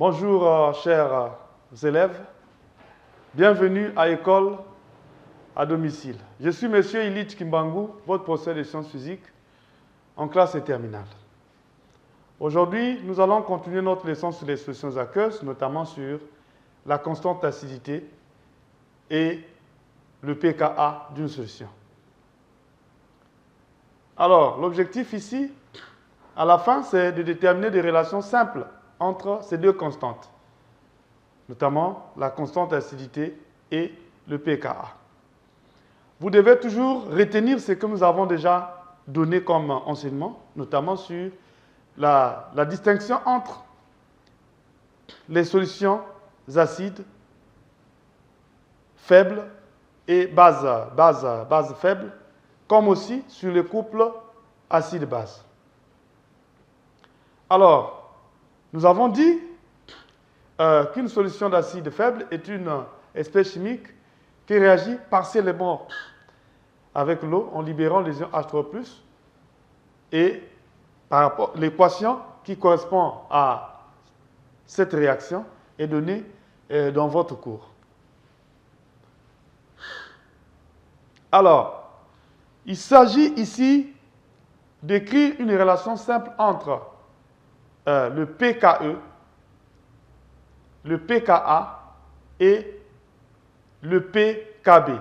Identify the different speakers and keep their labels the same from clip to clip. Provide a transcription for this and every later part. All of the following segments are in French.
Speaker 1: Bonjour chers élèves, bienvenue à École à domicile. Je suis M. Illich Kimbangu, votre professeur de sciences physiques en classe et terminale. Aujourd'hui, nous allons continuer notre leçon sur les solutions aqueuses, notamment sur la constante d'acidité et le pKa d'une solution. Alors, l'objectif ici, à la fin, c'est de déterminer des relations simples entre ces deux constantes, notamment la constante d'acidité et le pKa. Vous devez toujours retenir ce que nous avons déjà donné comme enseignement, notamment sur la distinction entre les solutions acides faibles et base faible, comme aussi sur le couple acide-base. Alors, nous avons dit qu'une solution d'acide faible est une espèce chimique qui réagit partiellement avec l'eau en libérant les ions H3+, et par rapport à l'équation qui correspond à cette réaction est donnée dans votre cours. Alors, il s'agit ici d'écrire une relation simple entre le pKe, le pKa et le pKb.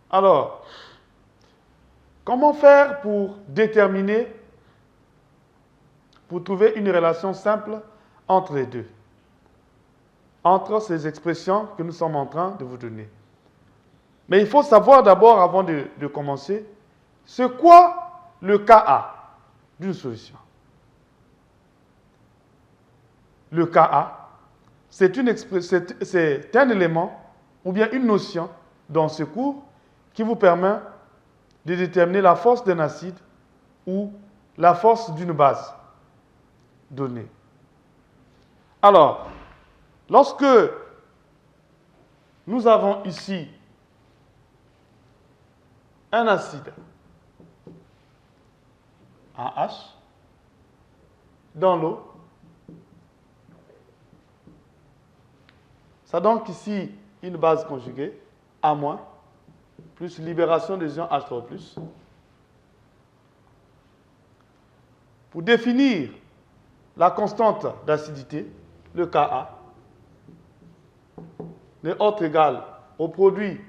Speaker 1: Alors, comment faire pour déterminer, pour trouver une relation simple entre les deux, entre ces expressions que nous sommes en train de vous donner? Mais il faut savoir d'abord, avant de commencer, c'est quoi le Ka d'une solution. Le Ka, c'est un élément ou bien une notion dans ce cours qui vous permet de déterminer la force d'un acide ou la force d'une base donnée. Alors, lorsque nous avons ici un acide AH dans l'eau, ça donne ici une base conjuguée, A- plus libération des ions H3+. Pour définir la constante d'acidité, le Ka n'est autre égal au produit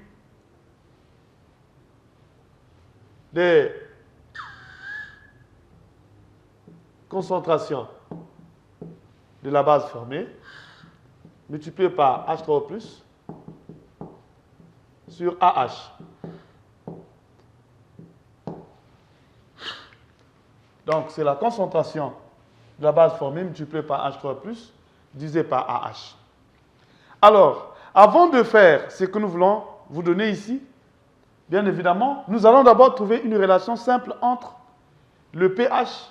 Speaker 1: des concentrations de la base formée multiplié par H3+ sur AH. Donc, c'est la concentration de la base formée multipliée par H3+, divisé par AH. Alors, avant de faire ce que nous voulons vous donner ici, bien évidemment, nous allons d'abord trouver une relation simple entre le pH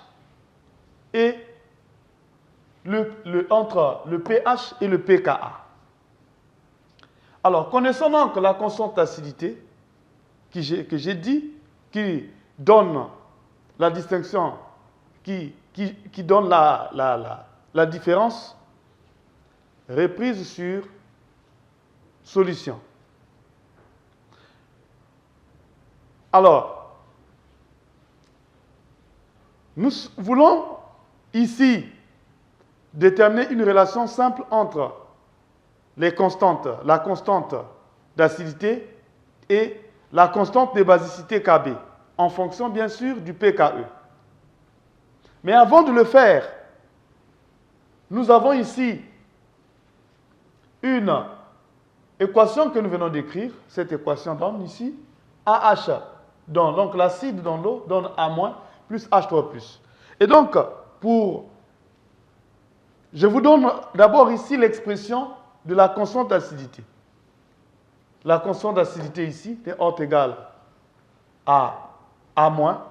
Speaker 1: et entre le pH et le pKa. Alors, connaissons donc la constante d'acidité que j'ai dit, qui donne la distinction, qui donne la différence reprise sur solution. Alors, nous voulons ici déterminer une relation simple entre les constantes, la constante d'acidité et la constante de basicité Kb, en fonction bien sûr du pKe. Mais avant de le faire, nous avons ici une équation que nous venons d'écrire. Cette équation donne ici AH, donc l'acide dans l'eau donne A- plus H3+. Et donc, je vous donne d'abord ici l'expression de la constante d'acidité. La constante d'acidité ici est autre égale à A-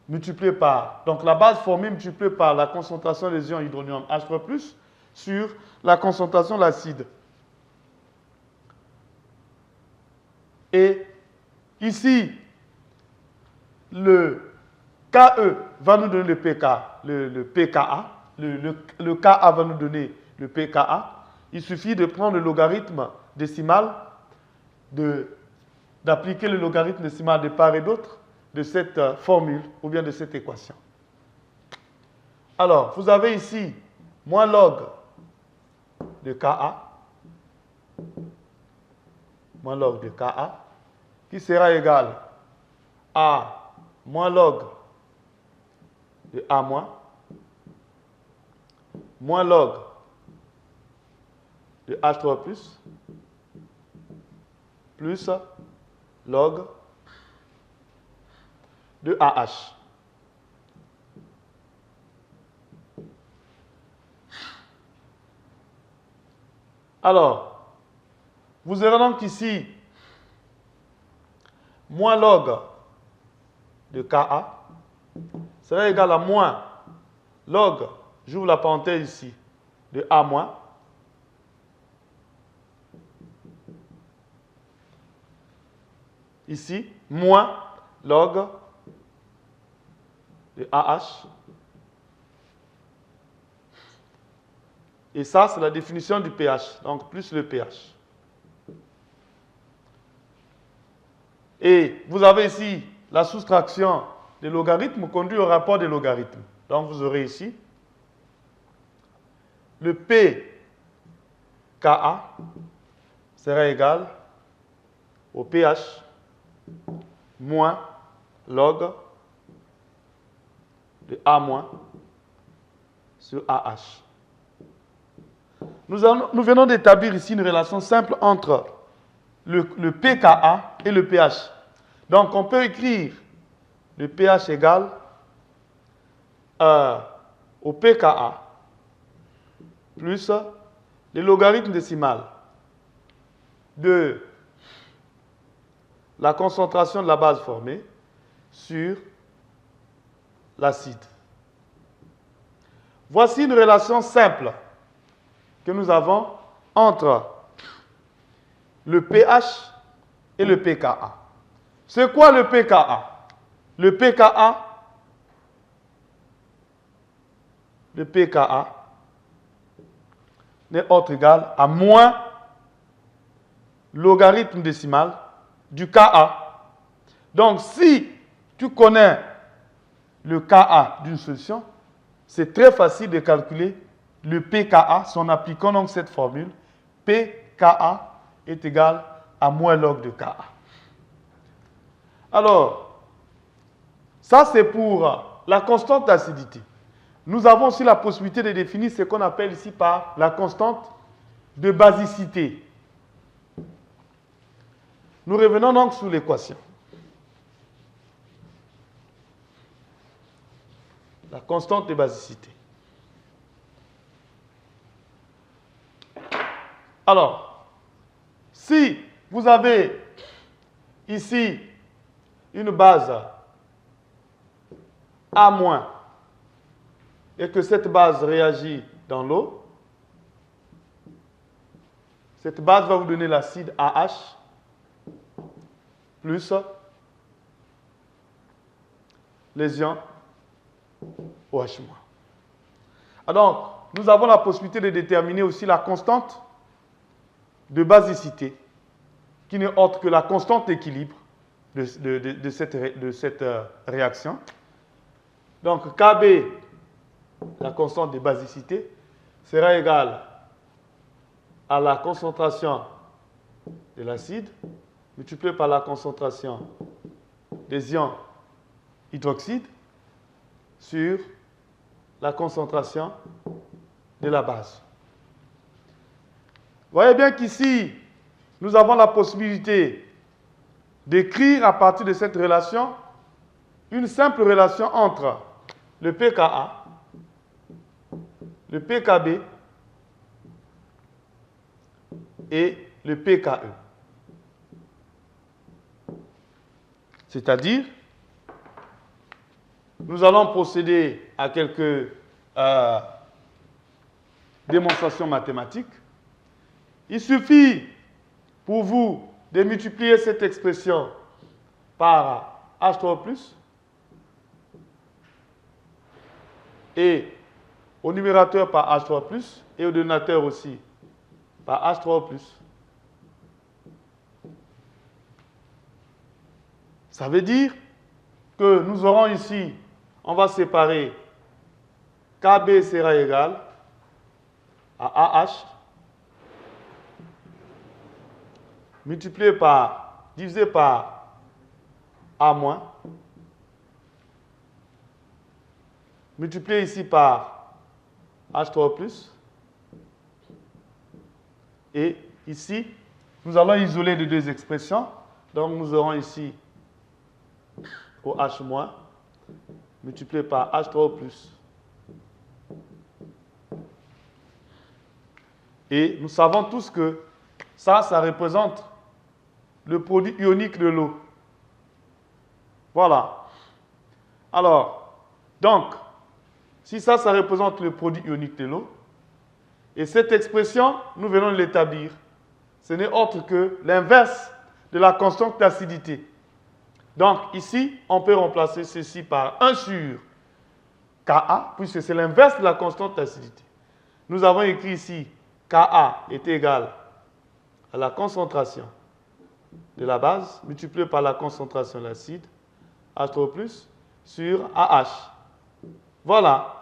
Speaker 1: multiplié par, donc la base formée multipliée par la concentration des ions hydronium H3+, sur la concentration de l'acide. Et ici, le KE va nous donner le PK, le PKA. Le KA va nous donner le PKA. Il suffit de prendre le logarithme décimal, d'appliquer le logarithme décimal de part et d'autre de cette formule ou bien de cette équation. Alors, vous avez ici moins log de KA, moins log de KA, qui sera égal à moins log de A moins log de H3 plus log de AH. Alors, vous aurez donc ici moins log de KA sera égal à moins log, j'ouvre la parenthèse ici, de A moins, ici, moins log de AH. Et ça, c'est la définition du pH, donc plus le pH. Et vous avez ici la soustraction des logarithmes conduit au rapport des logarithmes. Donc vous aurez ici le pKa sera égal au pH moins log de A moins sur AH. Nous venons d'établir ici une relation simple entre le pKa et le pH. Donc on peut écrire le pH égal au pKa plus le logarithme décimal de la concentration de la base formée sur l'acide. Voici une relation simple que nous avons entre le pH et le pKa. C'est quoi le pKa? Le pKa n'est autre égal à moins logarithme décimal du Ka. Donc, si tu connais le Ka d'une solution, c'est très facile de calculer le pKa en appliquant donc cette formule. pKa est égal à moins log de Ka. Alors, ça c'est pour la constante d'acidité. Nous avons aussi la possibilité de définir ce qu'on appelle ici par la constante de basicité. Nous revenons donc sur l'équation. La constante de basicité. Alors, si vous avez ici une base A- et que cette base réagit dans l'eau, cette base va vous donner l'acide AH plus les ions OH-. Alors, nous avons la possibilité de déterminer aussi la constante de basicité, qui n'est autre que la constante d'équilibre de cette réaction. Donc, Kb, la constante de basicité, sera égale à la concentration de l'acide multiplié par la concentration des ions hydroxyde sur la concentration de la base. Vous voyez bien qu'ici, nous avons la possibilité d'écrire à partir de cette relation une simple relation entre le pKa, le pKb et le pKe. C'est-à-dire, nous allons procéder à quelques démonstrations mathématiques. Il suffit pour vous de multiplier cette expression par H3+, Et au numérateur par H3+, et au dénominateur aussi par H3+. Ça veut dire que nous aurons ici, on va séparer KB sera égal à AH multiplié par, divisé par A moins, multiplié ici par H3+, et ici, nous allons isoler les deux expressions, donc nous aurons ici au H moins, multiplié par H3+. Et nous savons tous que ça représente le produit ionique de l'eau. Voilà. Alors, donc, si ça représente le produit ionique de l'eau, et cette expression, nous venons de l'établir, ce n'est autre que l'inverse de la constante d'acidité. Donc, ici, on peut remplacer ceci par 1 sur Ka, puisque c'est l'inverse de la constante d'acidité. Nous avons écrit ici Ka est égal à la concentration de la base multipliée par la concentration de l'acide, H3+, sur AH. Voilà.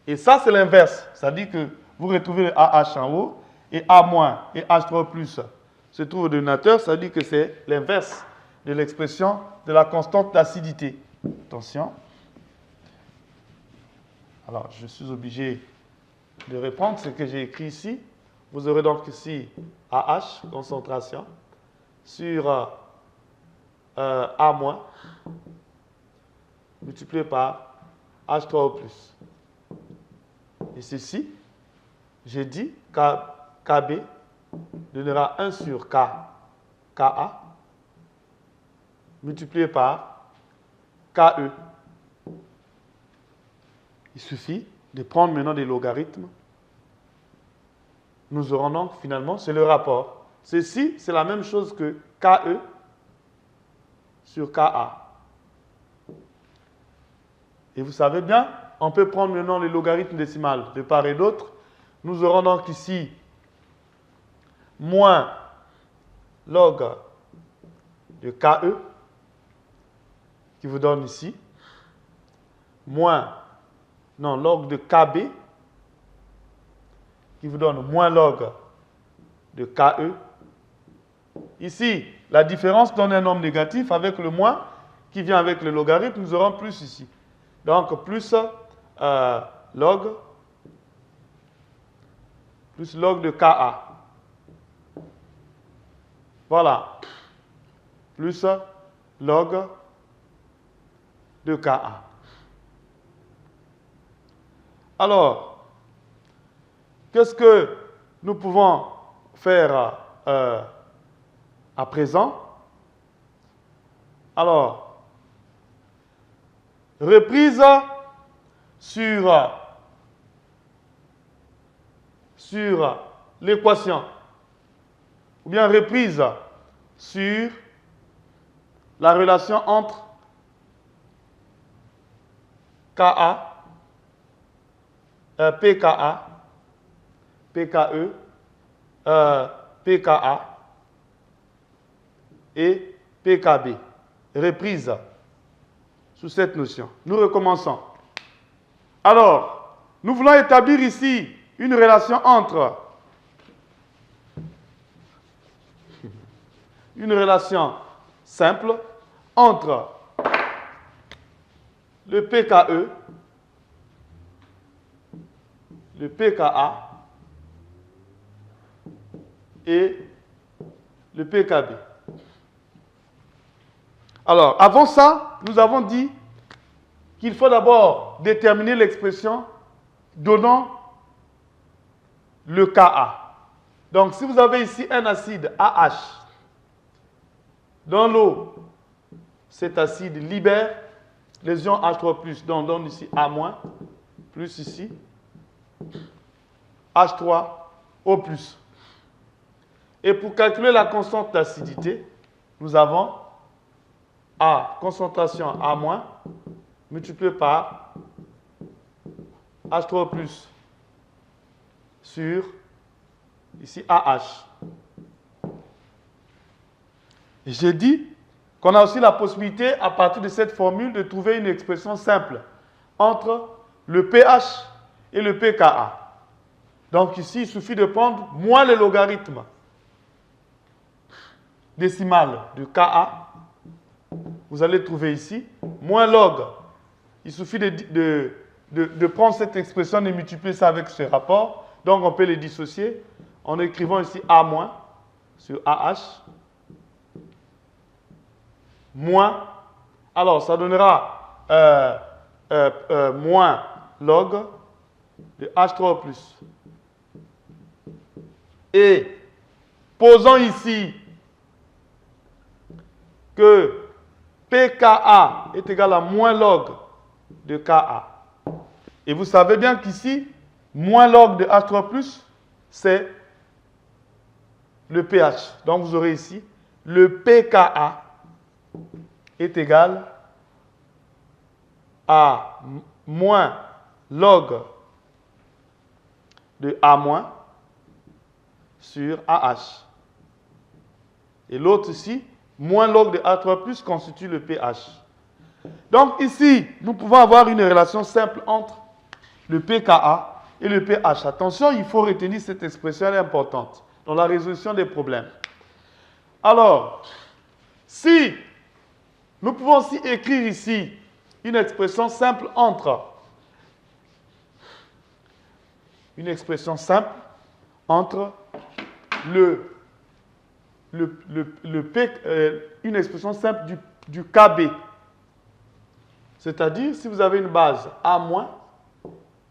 Speaker 1: Et ça, c'est l'inverse. C'est-à-dire que vous retrouvez le AH en haut, et A- et H3+ se trouve au dénominateur, ça veut dire que c'est l'inverse de l'expression de la constante d'acidité. Attention. Alors, je suis obligé de reprendre ce que j'ai écrit ici. Vous aurez donc ici AH, concentration, sur A-, multiplié par H3O+. Et ceci, j'ai dit KB donnera 1 sur Ka, multiplié par KE. Il suffit de prendre maintenant des logarithmes. Nous aurons donc finalement, c'est le rapport. Ceci, c'est la même chose que KE sur KA. Et vous savez bien, on peut prendre maintenant les logarithmes décimales de part et d'autre. Nous aurons donc ici moins log de KE, qui vous donne ici, moins, non, log de KB, qui vous donne moins log de KE. Ici, la différence donne un nombre négatif avec le moins qui vient avec le logarithme, nous aurons plus ici. Donc, plus log de KA. Voilà. Plus log de KA. Alors, qu'est-ce que nous pouvons faire à présent? Alors, reprise sur l'équation, ou bien reprise sur la relation entre PKA, PKE, PKA et PKB. Reprise sous cette notion. Nous recommençons. Alors, nous voulons établir ici une relation entre une relation simple entre le PKE, le PKA et le PKB. Alors, avant ça, nous avons dit qu'il faut d'abord déterminer l'expression donnant le Ka. Donc, si vous avez ici un acide AH, dans l'eau, cet acide libère les ions H3+, donc donne ici A-, plus ici, H3O+. Et pour calculer la constante d'acidité, nous avons A, concentration A-, multiplié par H3 plus sur, ici, AH. J'ai dit qu'on a aussi la possibilité, à partir de cette formule, de trouver une expression simple entre le pH et le pKa. Donc ici, il suffit de prendre moins le logarithme décimal de Ka. Vous allez trouver ici, moins log. Il suffit de prendre cette expression et de multiplier ça avec ce rapport. Donc on peut les dissocier en écrivant ici A- sur AH. Moins, alors ça donnera moins log de H3 plus. Et posons ici que pKa est égal à moins log de Ka. Et vous savez bien qu'ici, moins log de H3 plus, c'est le pH. Donc vous aurez ici le pKa est égal à moins log de A- sur AH. Et l'autre ici, moins log de A3 plus constitue le pH. Donc ici, nous pouvons avoir une relation simple entre le pKa et le pH. Attention, il faut retenir cette expression, elle est importante dans la résolution des problèmes. Alors, si nous pouvons aussi écrire ici une expression simple entre une expression simple du KB. C'est-à-dire, si vous avez une base A-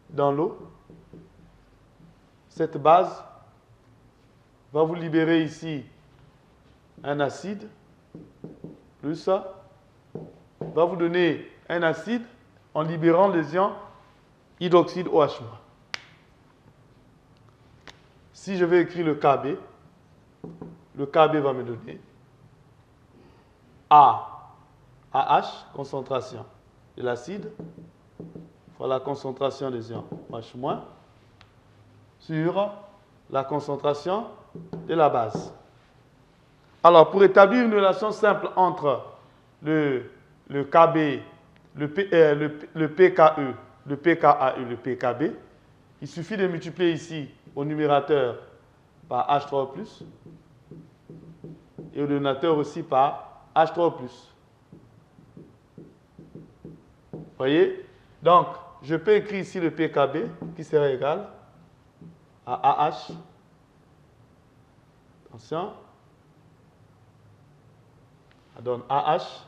Speaker 1: dans l'eau, cette base va vous libérer ici un acide, plus ça, va vous donner un acide en libérant les ions hydroxyde OH-. Si je vais écrire le KB va me donner AH, concentration de l'acide, fois la concentration des ions OH-, sur la concentration de la base. Alors, pour établir une relation simple entre le KB, le PKE, le pKa et le pKb, il suffit de multiplier ici au numérateur par H3+, et au dénominateur aussi par H3+. Vous voyez? Donc, je peux écrire ici le pKb qui serait égal à AH. Attention. Ça donne AH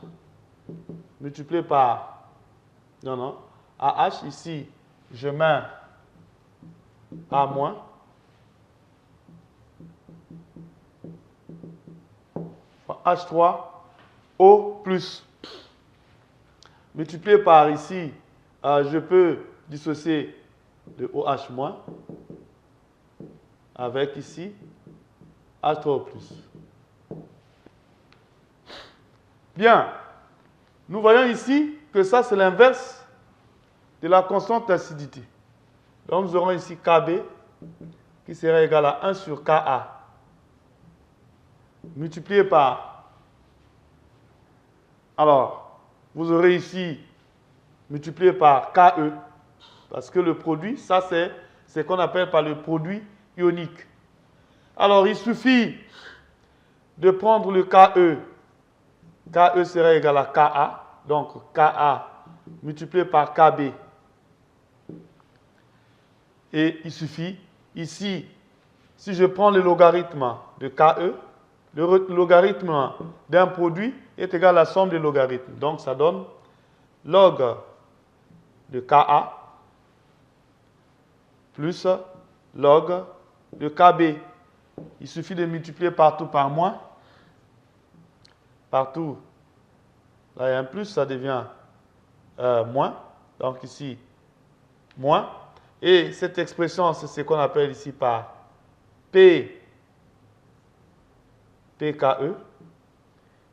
Speaker 1: multiplié par... Non. AH, ici, je mets A-. H3O+. Multiplié par ici, je peux dissocier de OH- avec ici H3O+. Bien, nous voyons ici que ça c'est l'inverse de la constante d'acidité. Donc nous aurons ici Kb qui serait égal à 1 sur Ka multiplié par... Alors, vous aurez ici multiplié par Ke, parce que le produit, ça c'est ce qu'on appelle par le produit ionique. Alors, il suffit de prendre le Ke. Ke serait égal à Ka, donc Ka multiplié par Kb. Et il suffit, ici, si je prends le logarithme de Ke, le logarithme d'un produit est égal à la somme des logarithmes. Donc ça donne log de Ka plus log de Kb. Il suffit de multiplier partout par moins. Partout, là il y a un plus, ça devient moins. Donc ici, moins. Et cette expression, c'est ce qu'on appelle ici par PKE,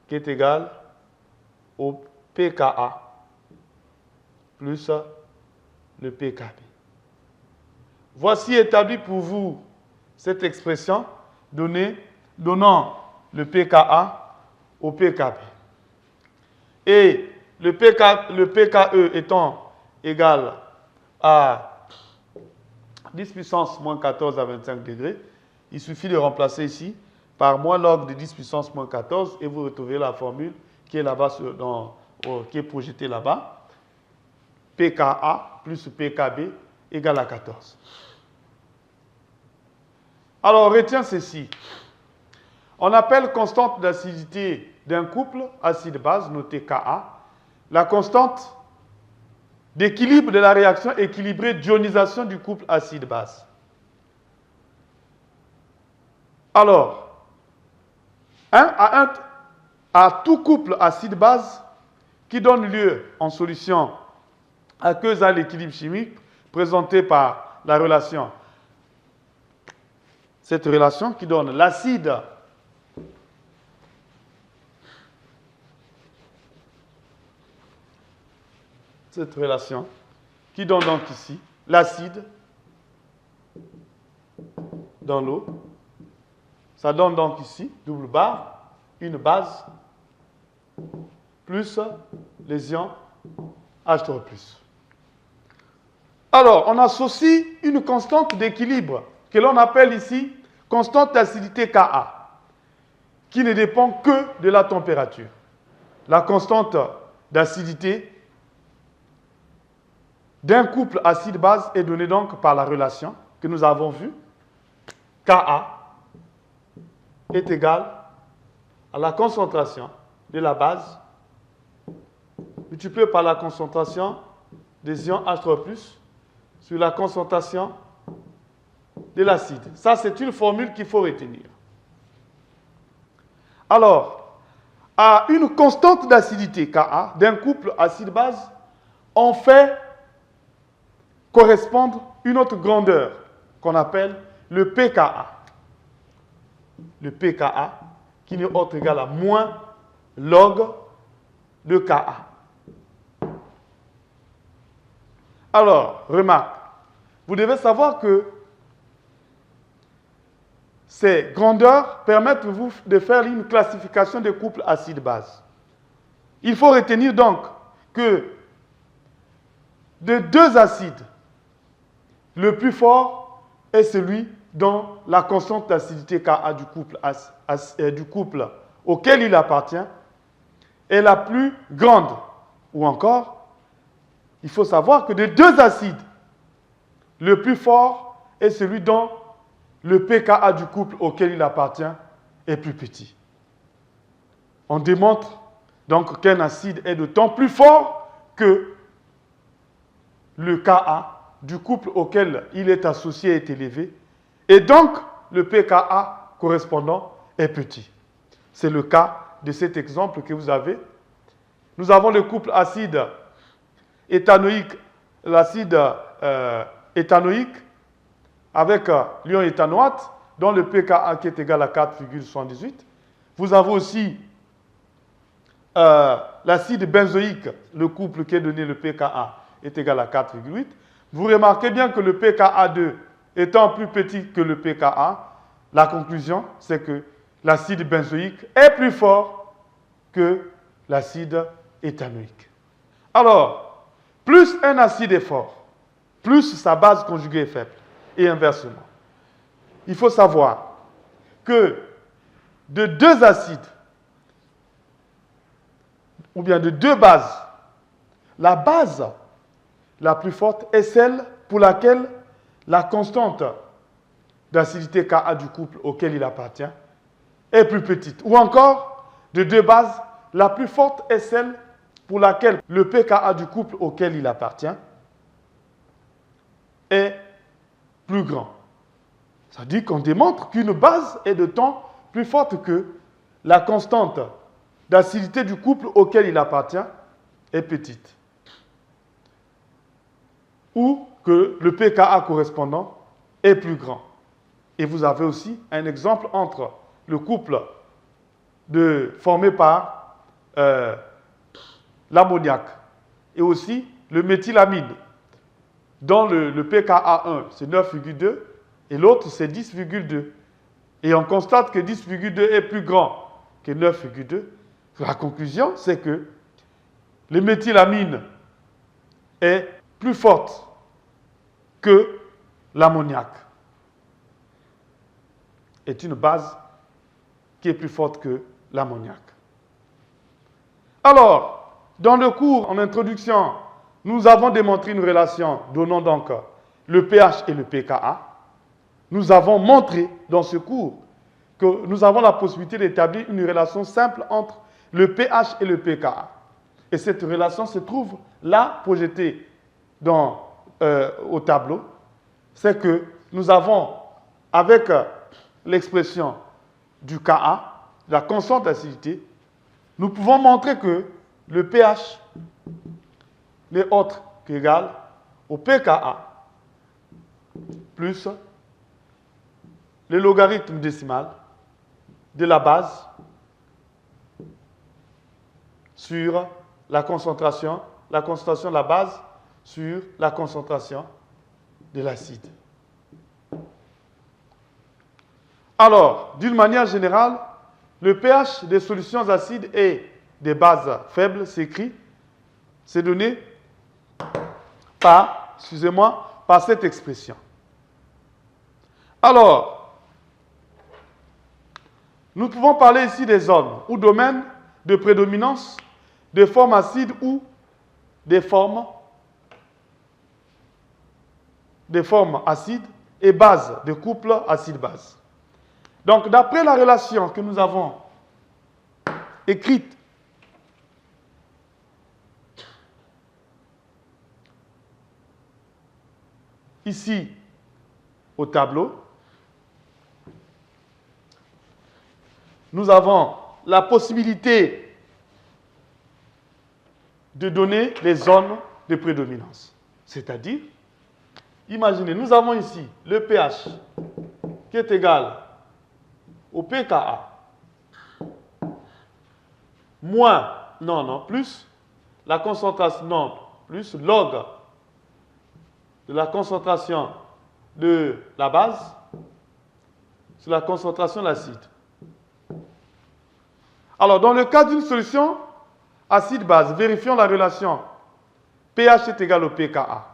Speaker 1: qui est égal au pKa plus le pKb. voici établi pour vous cette expression donnant le pKa au pKb. Et le pKe étant égal à 10 puissance moins 14 à 25 degrés, il suffit de remplacer ici par moins log de 10 puissance moins 14 et vous retrouvez la formule qui est là-bas, qui est projetée là-bas. pKa plus pKb égale à 14. Alors, retiens ceci. On appelle constante d'acidité d'un couple acide-base, noté Ka, la constante d'équilibre de la réaction équilibrée d'ionisation du couple acide-base. Alors, à tout couple acide-base qui donne lieu en solution aqueuse à l'équilibre chimique présenté par la relation, cette relation qui donne l'acide cette relation qui donne donc ici l'acide dans l'eau. Ça donne donc ici, double barre, une base plus les ions H3+. Alors, on associe une constante d'équilibre que l'on appelle ici constante d'acidité Ka, qui ne dépend que de la température. La constante d'acidité d'un couple acide-base est donnée donc par la relation que nous avons vue. Ka est égal à la concentration de la base multiplié par la concentration des ions H3+, sur la concentration de l'acide. Ça, c'est une formule qu'il faut retenir. Alors, à une constante d'acidité Ka d'un couple acide-base, on fait correspondre une autre grandeur qu'on appelle le pKa. Le pKa qui n'est autre égal à moins log de Ka. Alors, remarque, vous devez savoir que ces grandeurs permettent vous de faire une classification des couples acide-base. Il faut retenir donc que de deux acides, le plus fort est celui dont la constante d'acidité Ka du couple auquel il appartient est la plus grande. Ou encore, il faut savoir que de deux acides, le plus fort est celui dont le pKa du couple auquel il appartient est plus petit. On démontre donc qu'un acide est d'autant plus fort que le Ka du couple auquel il est associé est élevé, et donc le pKa correspondant est petit. C'est le cas de cet exemple que vous avez. Nous avons le couple acide éthanoïque, l'acide éthanoïque avec l'ion éthanoate, dont le pKa qui est égal à 4,78. Vous avez aussi l'acide benzoïque, le couple qui est donné, le pKa est égal à 4,8. Vous remarquez bien que le pKa2 étant plus petit que le pKa, la conclusion, c'est que l'acide benzoïque est plus fort que l'acide éthanoïque. Alors, plus un acide est fort, plus sa base conjuguée est faible, et inversement. Il faut savoir que de deux acides, ou bien de deux bases, la base la plus forte est celle pour laquelle la constante d'acidité Ka du couple auquel il appartient est plus petite. Ou encore, de deux bases, la plus forte est celle pour laquelle le pKa du couple auquel il appartient est plus grand. Ça dit qu'on démontre qu'une base est de temps plus forte que la constante d'acidité du couple auquel il appartient est petite. Ou que le pKa correspondant est plus grand. Et vous avez aussi un exemple entre le couple formé par l'ammoniac et aussi le méthylamide. dans le pKa1, c'est 9,2 et l'autre, c'est 10,2. Et on constate que 10,2 est plus grand que 9,2. La conclusion, c'est que le méthylamine est plus forte que l'ammoniac. Est une base qui est plus forte que l'ammoniac. Alors, dans le cours en introduction, nous avons démontré une relation donnant donc le pH et le pKa. Nous avons montré dans ce cours que nous avons la possibilité d'établir une relation simple entre le pH et le pKa. Et cette relation se trouve là, projetée au tableau. C'est que nous avons, avec l'expression du Ka, la constante d'acidité, nous pouvons montrer que le pH n'est autre qu'égal au pKa plus le logarithme décimal de la base sur la concentration de la base sur la concentration de l'acide. Alors, d'une manière générale, le pH des solutions acides et des bases faibles c'est donné par cette expression. Alors, nous pouvons parler ici des zones ou domaines de prédominance de formes acides ou des formes acides et bases, de couple acide-base. Donc, d'après la relation que nous avons écrite ici au tableau, nous avons la possibilité de donner les zones de prédominance. C'est-à-dire, imaginez, nous avons ici le pH qui est égal au pKa plus la concentration, plus log de la concentration de la base sur la concentration de l'acide. Alors, dans le cas d'une solution acide-base, vérifions la relation pH est égal au pKa.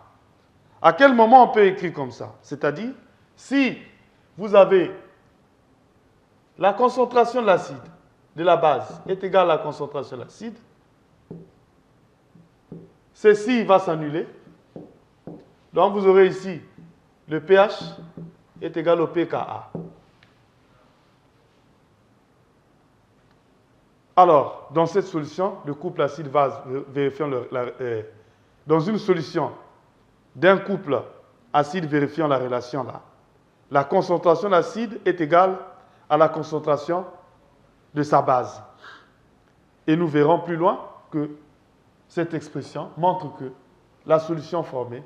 Speaker 1: À quel moment on peut écrire comme ça? C'est-à-dire, si vous avez la concentration de l'acide de la base est égale à la concentration de l'acide, ceci va s'annuler. Donc, vous aurez ici le pH est égal au pKa. Alors, dans cette solution, le couple acide-base, vérifions dans une solution d'un couple acide, vérifions la relation là. La concentration d'acide est égale à la concentration de sa base. Et nous verrons plus loin que cette expression montre que la solution formée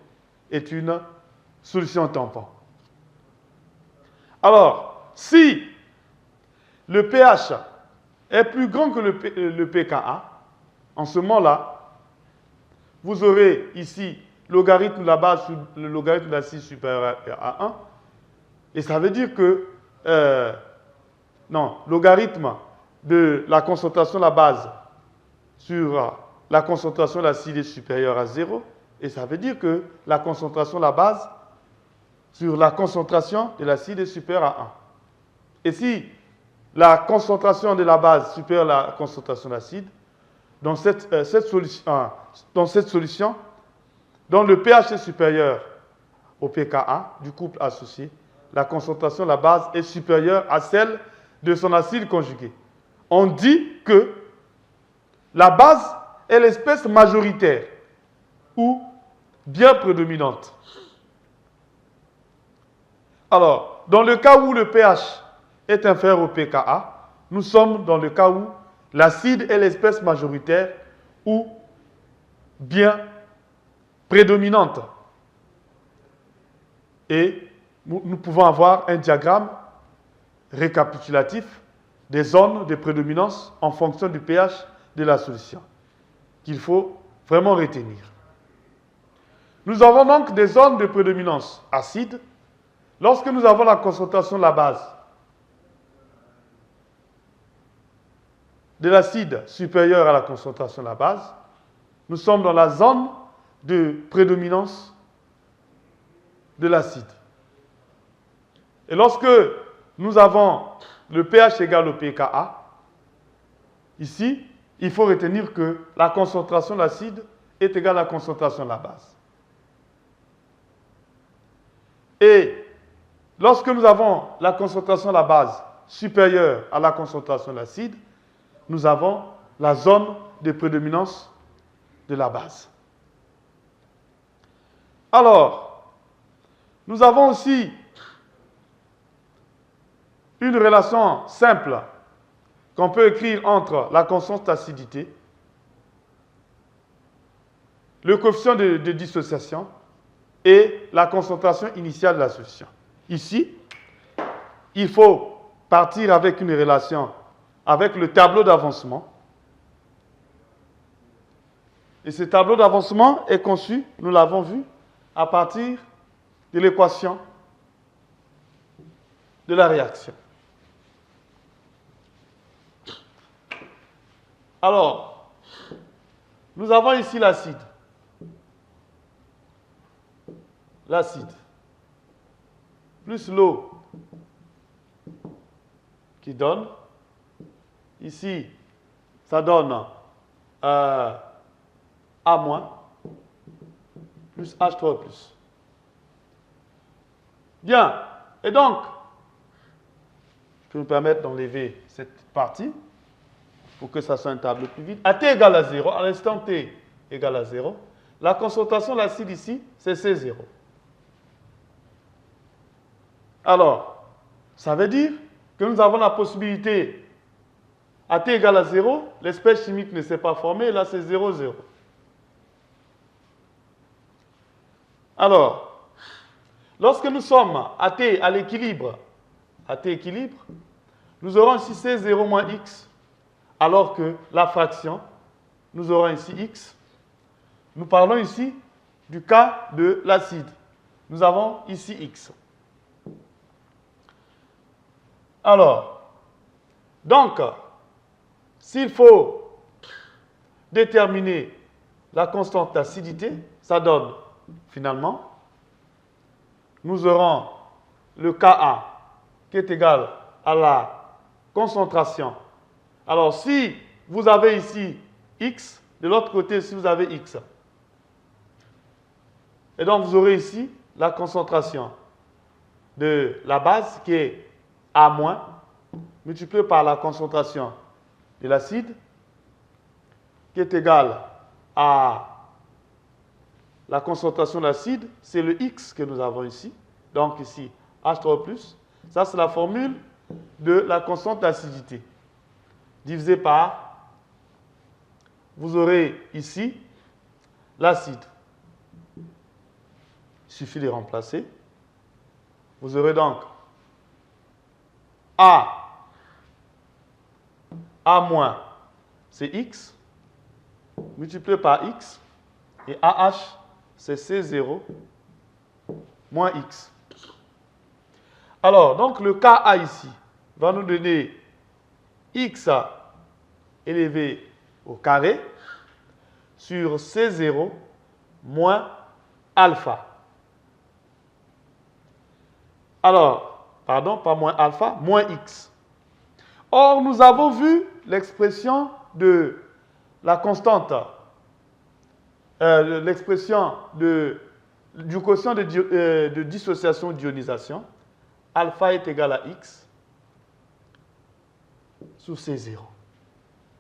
Speaker 1: est une solution tampon. Alors, si le pH est plus grand que le pKa, en ce moment-là, vous aurez ici logarithme de la base sur le logarithme de l'acide supérieur à 1, et ça veut dire que, logarithme de la concentration de la base sur la concentration de l'acide est supérieure à 0, et ça veut dire que la concentration de la base sur la concentration de l'acide est supérieure à 1. Et si la concentration de la base supérieure à la concentration d'acide, dans cette solution, dont le pH est supérieur au pKa du couple associé, la concentration de la base est supérieure à celle de son acide conjugué. On dit que la base est l'espèce majoritaire ou bien prédominante. Alors, dans le cas où le pH est inférieur au pKa, nous sommes dans le cas où l'acide est l'espèce majoritaire ou bien prédominante. Et nous pouvons avoir un diagramme récapitulatif des zones de prédominance en fonction du pH de la solution, qu'il faut vraiment retenir. Nous avons donc des zones de prédominance acide. Lorsque nous avons la concentration de la base de l'acide supérieure à la concentration de la base, nous sommes dans la zone de prédominance de l'acide. Et lorsque nous avons le pH égal au pKa, ici, il faut retenir que la concentration de l'acide est égale à la concentration de la base. Et lorsque nous avons la concentration de la base supérieure à la concentration de l'acide, nous avons la zone de prédominance de la base. Alors, nous avons aussi une relation simple qu'on peut écrire entre la constante d'acidité, le coefficient de dissociation et la concentration initiale de la solution. Ici, il faut partir avec une relation avec le tableau d'avancement. Et ce tableau d'avancement est conçu, nous l'avons vu, à partir de l'équation de la réaction. Alors, nous avons ici l'acide. L'acide plus l'eau qui donne, ici, ça donne A- plus H3+. Bien, et donc, je peux me permettre d'enlever cette partie pour que ça soit un tableau plus vite. À t égale à 0, à l'instant t égale à 0, la concentration de l'acide ici, c'est C0. Alors, ça veut dire que nous avons la possibilité, à t égale à 0, l'espèce chimique ne s'est pas formée, là c'est 0, 0. Alors, lorsque nous sommes à t à l'équilibre, à t équilibre, nous aurons ici C0 moins X, alors que la fraction, nous aurons ici X. Nous parlons ici du cas de l'acide. Nous avons ici X. Alors, donc, s'il faut déterminer la constante d'acidité, ça donne, finalement, nous aurons le Ka qui est égal à la concentration. Alors, si vous avez ici X, de l'autre côté, si vous avez X, et donc vous aurez ici la concentration de la base qui est A- multiplié par la concentration de l'acide qui est égale à la concentration de l'acide, c'est le X que nous avons ici. Donc ici, H3+. Ça, c'est la formule de la constante d'acidité. Divisé par, vous aurez ici l'acide. Il suffit de remplacer. Vous aurez donc A, c'est X, multiplié par X, et AH, c'est C0 moins X. Alors, donc le Ka ici va nous donner X élevé au carré sur C0 moins alpha. Alors, pardon, pas moins alpha, moins X. Or, nous avons vu l'expression de la constante, l'expression du quotient de dissociation d'ionisation. Alpha est égal à X sous C0.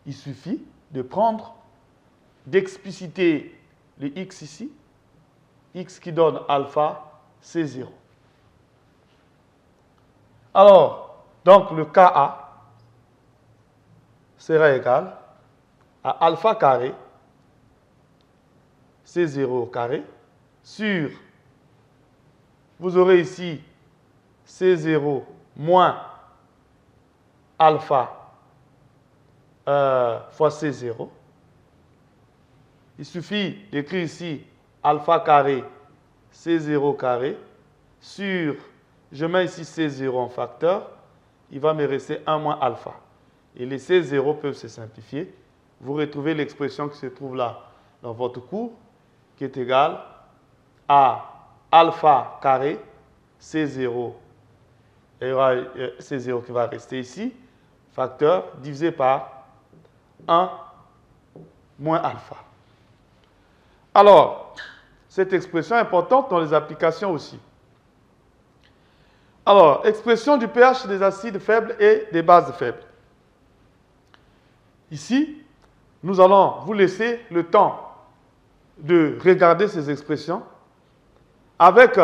Speaker 1: Il suffit de prendre, d'expliciter le X ici, X qui donne alpha C0. Alors, donc le Ka sera égal à alpha carré C0 au carré sur, vous aurez ici C0 moins alpha fois C0. Il suffit d'écrire ici alpha carré C0 carré sur, je mets ici C0 en facteur, il va me rester 1 moins alpha. Et les C0 peuvent se simplifier. Vous retrouvez l'expression qui se trouve là dans votre cours, qui est égale à alpha carré C0. Il y aura C0 qui va rester ici, facteur divisé par 1 moins alpha. Alors, cette expression est importante dans les applications aussi. Alors, expression du pH des acides faibles et des bases faibles. Ici, nous allons vous laisser le temps de regarder ces expressions. Avec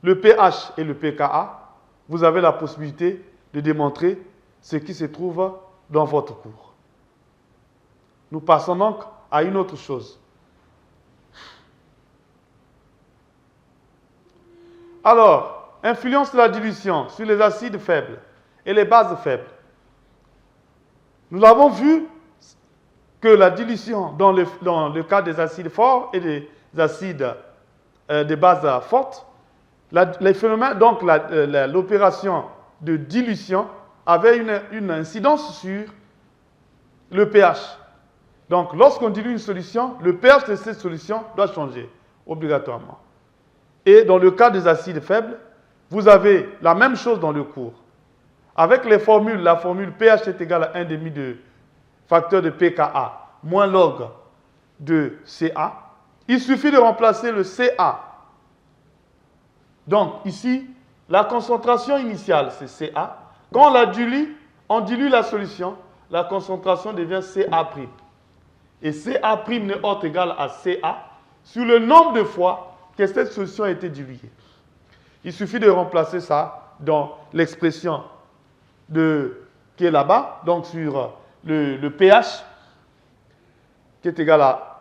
Speaker 1: le pH et le pKa, vous avez la possibilité de démontrer ce qui se trouve dans votre cours. Nous passons donc à une autre chose. Alors, influence de la dilution sur les acides faibles et les bases faibles. Nous avons vu que la dilution dans le cas des acides forts et des acides des bases fortes, les phénomènes, donc l'opération de dilution avait une incidence sur le pH. Donc, lorsqu'on dilue une solution, le pH de cette solution doit changer obligatoirement. Et dans le cas des acides faibles, vous avez la même chose dans le cours. Avec les formules, la formule pH est égale à 1,5 de facteur de pKa moins log de Ca, il suffit de remplacer le Ca. Donc, ici, la concentration initiale, c'est Ca. Quand on dilue la solution, la concentration devient Ca'. Et Ca' n'est autre égal à Ca sur le nombre de fois que cette solution a été diluée. Il suffit de remplacer ça dans l'expression qui est là-bas, donc sur le pH, qui est égal à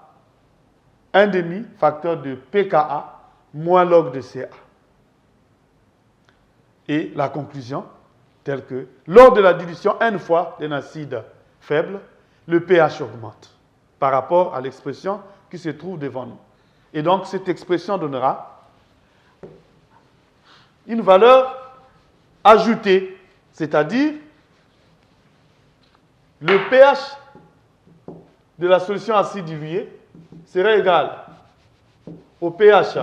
Speaker 1: 1,5 facteur de pKa moins log de Ca. Et la conclusion, telle que lors de la dilution n fois d'un acide faible, le pH augmente par rapport à l'expression qui se trouve devant nous. Et donc, cette expression donnera une valeur ajoutée, c'est-à-dire le pH de la solution acide diluée serait égal au pH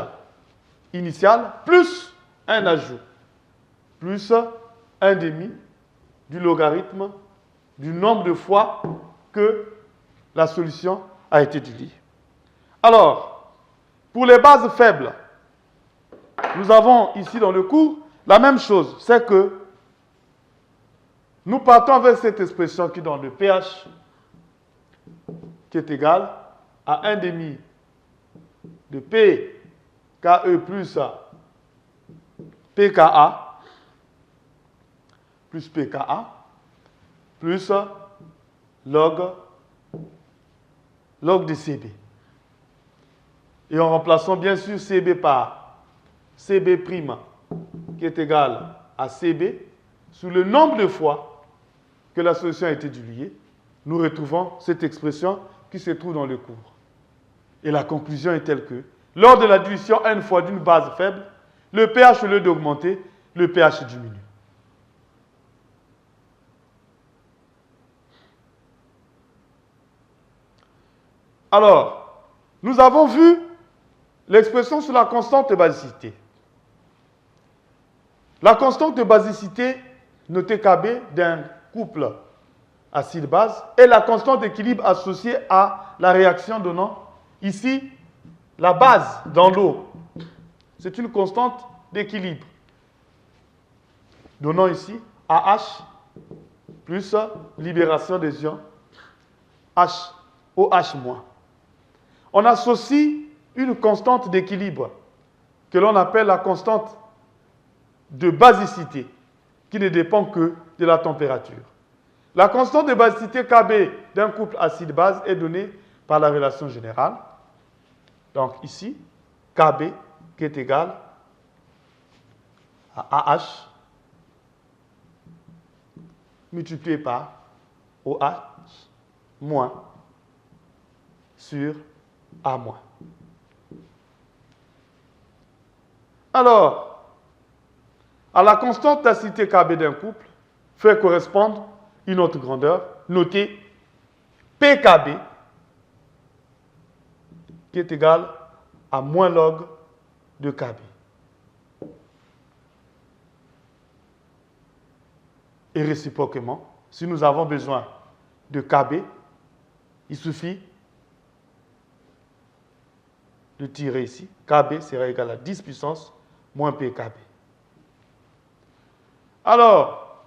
Speaker 1: initial plus un ajout, plus 1,5 du logarithme du nombre de fois que la solution a été diluée. Alors, pour les bases faibles, nous avons ici dans le cours la même chose, c'est que nous partons avec cette expression qui donne le pH qui est égal à 1,5 de pKe plus pKa plus pKa plus log de Cb. Et en remplaçant bien sûr Cb par Cb' qui est égal à Cb sur le nombre de fois que la solution a été diluée, nous retrouvons cette expression qui se trouve dans le cours. Et la conclusion est telle que, lors de la dilution n fois d'une base faible, le pH, au lieu d'augmenter, le pH diminue. Alors, nous avons vu l'expression sur la constante de basicité. La constante de basicité, notée Kb, d'un couple acide-base, est la constante d'équilibre associée à la réaction donnant ici la base dans l'eau. C'est une constante d'équilibre. Donnant ici AH plus libération des ions OH-. On associe une constante d'équilibre que l'on appelle la constante de basicité, qui ne dépend que de la température. La constante de basicité Kb d'un couple acide-base est donnée par la relation générale. Donc ici, Kb qui est égal à AH multiplié par OH moins sur A moins. Alors, à la constante d'acidité Kb d'un couple, fait correspondre une autre grandeur, notée PKB, qui est égale à moins log de Kb. Et réciproquement, si nous avons besoin de Kb, il suffit de tirer ici. Kb sera égal à 10 puissance moins PKB. Alors,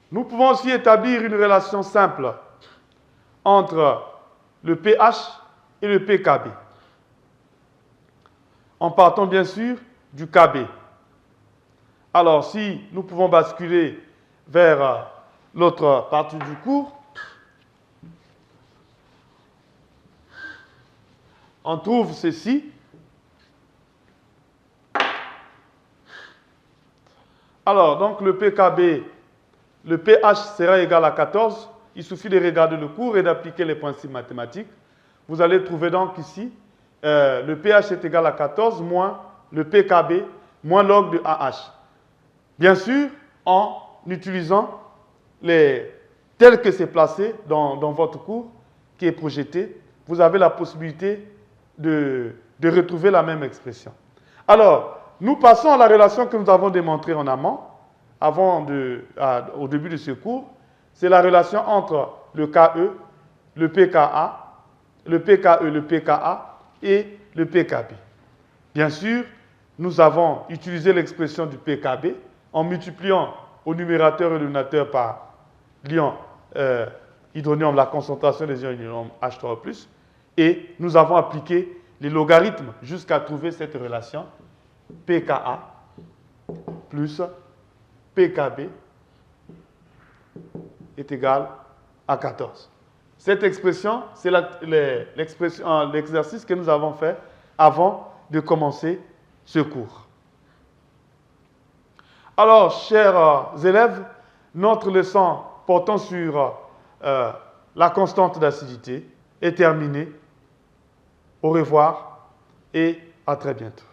Speaker 1: nous pouvons aussi établir une relation simple entre le pH et le PKB. En partant bien sûr du Kb. Alors, si nous pouvons basculer vers l'autre partie du cours, on trouve ceci. Alors, donc le PKB, le pH sera égal à 14. Il suffit de regarder le cours et d'appliquer les principes mathématiques. Vous allez trouver donc ici, le pH est égal à 14 moins le PKB moins log de AH. Bien sûr, en utilisant tel que c'est placé dans votre cours, qui est projeté, vous avez la possibilité de retrouver la même expression. Alors, nous passons à la relation que nous avons démontrée en amont, au début de ce cours. C'est la relation entre le KE, le PKA, le PKE, le PKA et le PKB. Bien sûr, nous avons utilisé l'expression du PKB en multipliant au numérateur et au dénominateur par l'ion hydronium, la concentration des ions hydronium H3+, et nous avons appliqué les logarithmes jusqu'à trouver cette relation PKA plus PKB est égal à 14. Cette expression, c'est l'exercice que nous avons fait avant de commencer ce cours. Alors, chers élèves, notre leçon portant sur la constante d'acidité est terminée. Au revoir et à très bientôt.